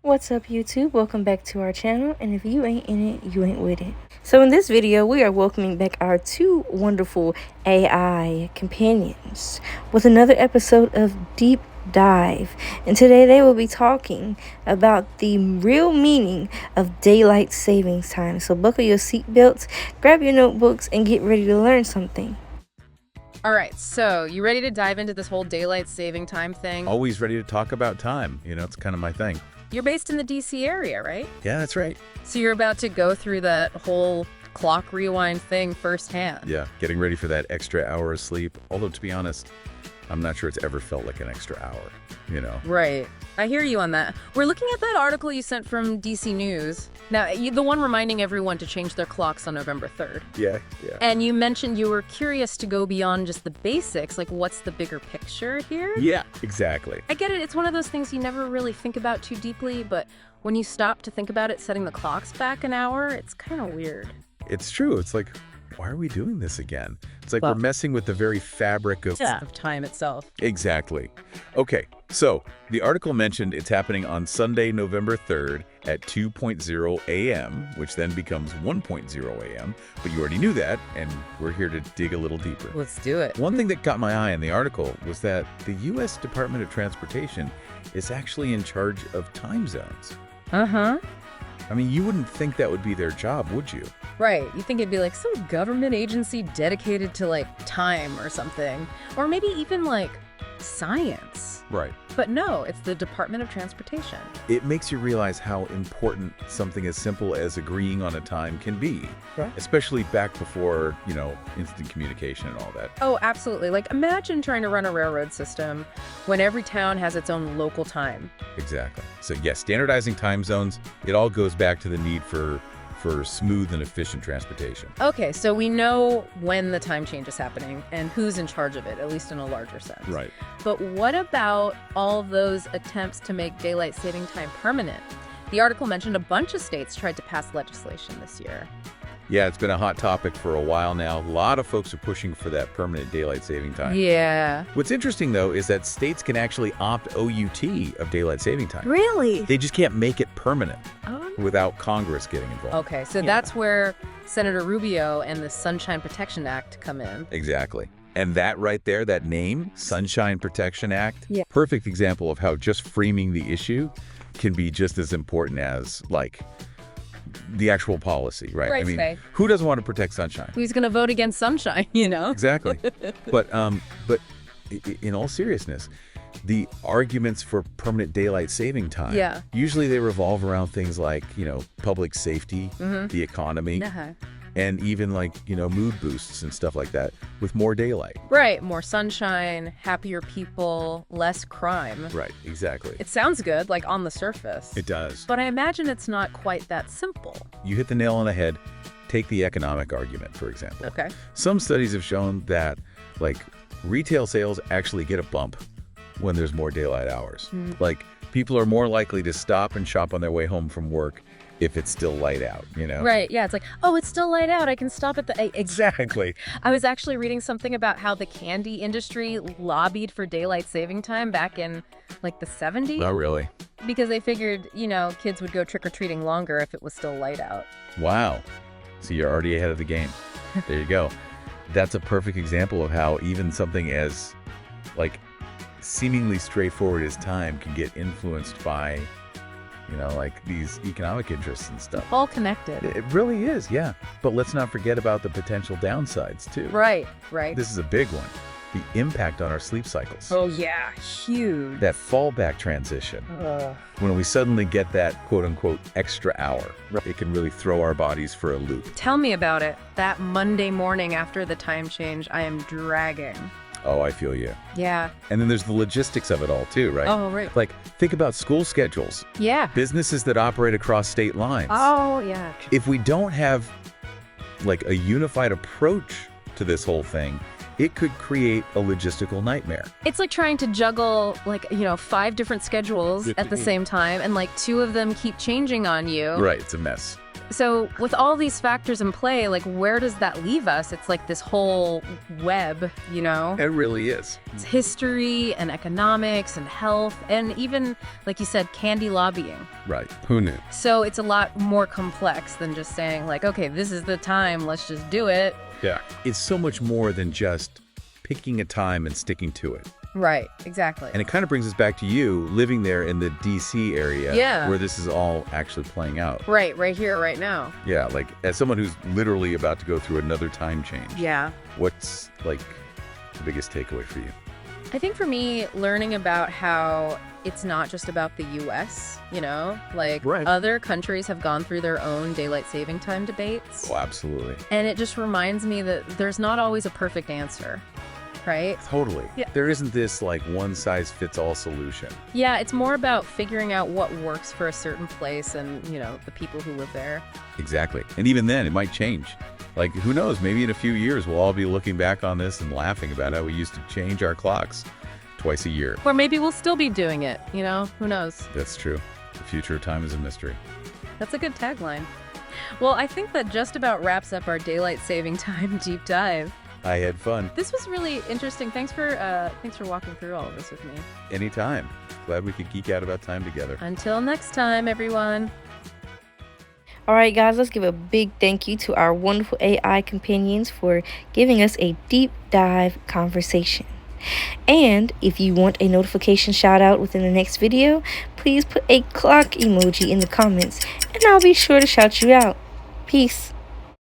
What's up, YouTube? Welcome back to our channel, and if you ain't in it, you ain't with it. So in this video, we are welcoming back our two wonderful AI companions with another episode of Deep Dive. And today they will be talking about the real meaning of daylight savings time. So buckle your seatbelts, grab your notebooks, and get ready to learn something. All right, so you ready to dive into this whole daylight saving time thing? Always ready to talk about time. You know, it's kind of my thing. You're based in the DC area, right? Yeah, that's right. So you're about to go through that whole clock rewind thing firsthand. Yeah, getting ready for that extra hour of sleep. Although, to be honest, I'm not sure it's ever felt like an extra hour, you know? Right. I hear you on that. We're looking at that article you sent from DC News. Now, the one reminding everyone to change their clocks on November 3rd. Yeah. And you mentioned you were curious to go beyond just the basics, like what's the bigger picture here? Yeah, exactly. I get it. It's one of those things you never really think about too deeply, but when you stop to think about it, setting the clocks back an hour, it's kind of weird. It's true. It's like, why are we doing this again? It's like Well, we're messing with the very fabric of... Of time itself. Exactly. Okay, so the article mentioned it's happening on Sunday, November 3rd at 2:00 a.m., which then becomes 1:00 a.m., but you already knew that, and we're here to dig a little deeper. Let's do it. One thing that caught my eye in the article was that the U.S. Department of Transportation is actually in charge of time zones. Uh-huh. I mean, you wouldn't think that would be their job, would you? Right. You think it'd be like some government agency dedicated to like time or something. Or maybe even like science. Right. But no, it's the Department of Transportation. It makes you realize how important something as simple as agreeing on a time can be. Right. Especially back before, you know, instant communication and all that. Oh, absolutely. Like imagine trying to run a railroad system when every town has its own local time. Exactly. So yes, standardizing time zones, it all goes back to the need for smooth and efficient transportation. Okay, so we know when the time change is happening and who's in charge of it, at least in a larger sense. Right. But what about all those attempts to make daylight saving time permanent? The article mentioned a bunch of states tried to pass legislation this year. Yeah, it's been a hot topic for a while now. A lot of folks are pushing for that permanent daylight saving time. Yeah. What's interesting, though, is that states can actually opt OUT of daylight saving time. Really? They just can't make it permanent Oh. without Congress getting involved. Okay, so that's where Senator Rubio and the Sunshine Protection Act come in. Exactly. And that right there, that name, Sunshine Protection Act, Yeah. perfect example of how just framing the issue can be just as important as, like, the actual policy, right? Right, I mean, Faye. who doesn't want to protect sunshine? Who's going to vote against sunshine, you know? Exactly. But in all seriousness, the arguments for permanent daylight saving time, Yeah. usually they revolve around things like, you know, public safety, the economy, Uh-huh. and even like, you know, mood boosts and stuff like that with more daylight. Right, more sunshine, happier people, less crime. Right, exactly. It sounds good, like on the surface. It does. But I imagine it's not quite that simple. You hit the nail on the head. Take the economic argument, for example. Okay. Some studies have shown that, like, retail sales actually get a bump when there's more daylight hours. Like, people are more likely to stop and shop on their way home from work if it's still light out, you know? Right, yeah, it's like, oh, it's still light out. I can stop at the... Exactly. I was actually reading something about how the candy industry lobbied for daylight saving time back in, like, the 70s. Oh, really? Because they figured, you know, kids would go trick-or-treating longer if it was still light out. Wow. So you're already ahead of the game. There you go. That's a perfect example of how even something as, like, seemingly straightforward as time can get influenced by, you know, like these economic interests and stuff. All connected. It really is, yeah. But let's not forget about the potential downsides, too. Right, right. This is a big one. The impact on our sleep cycles. Oh, yeah, huge. That fallback transition. When we suddenly get that quote-unquote extra hour, it can really throw our bodies for a loop. Tell me about it. That Monday morning after the time change, I am dragging. Oh, I feel you. Yeah. And then there's the logistics of it all, too, right? Oh, right. Like, think about school schedules, Yeah. businesses that operate across state lines. Oh, yeah. If we don't have, like, a unified approach to this whole thing, it could create a logistical nightmare. It's like trying to juggle, like, you know, 5 different schedules at the same time, and like 2 of them keep changing on you. Right, it's a mess. So with all these factors in play, like where does that leave us? It's like this whole web, you know? It really is. It's history and economics and health and even, like you said, candy lobbying. Right. Who knew? So it's a lot more complex than just saying like, okay, this is the time, let's just do it. Yeah. It's so much more than just picking a time and sticking to it. Right, exactly. And it kind of brings us back to you living there in the DC area Yeah. where this is all actually playing out. Right here, right now. Yeah, like as someone who's literally about to go through another time change. Yeah. What's like the biggest takeaway for you? I think for me, learning about how it's not just about the US, you know, like Right. other countries have gone through their own daylight saving time debates. Oh, absolutely. And it just reminds me that there's not always a perfect answer, right? Totally. Yeah. There isn't this like one size fits all solution. Yeah, it's more about figuring out what works for a certain place and, you know, the people who live there. Exactly. And even then, it might change. Like, who knows? Maybe in a few years, we'll all be looking back on this and laughing about how we used to change our clocks twice a year. Or maybe we'll still be doing it, you know? Who knows? That's true. The future of time is a mystery. That's a good tagline. Well, I think that just about wraps up our daylight saving time deep dive. I had fun. This was really interesting. Thanks for walking through all of this with me. Anytime. Glad we could geek out about time together. Until next time, everyone. All right, guys, let's give a big thank you to our wonderful AI companions for giving us a deep dive conversation. And if you want a notification shout out within the next video, please put a clock emoji in the comments and I'll be sure to shout you out. Peace.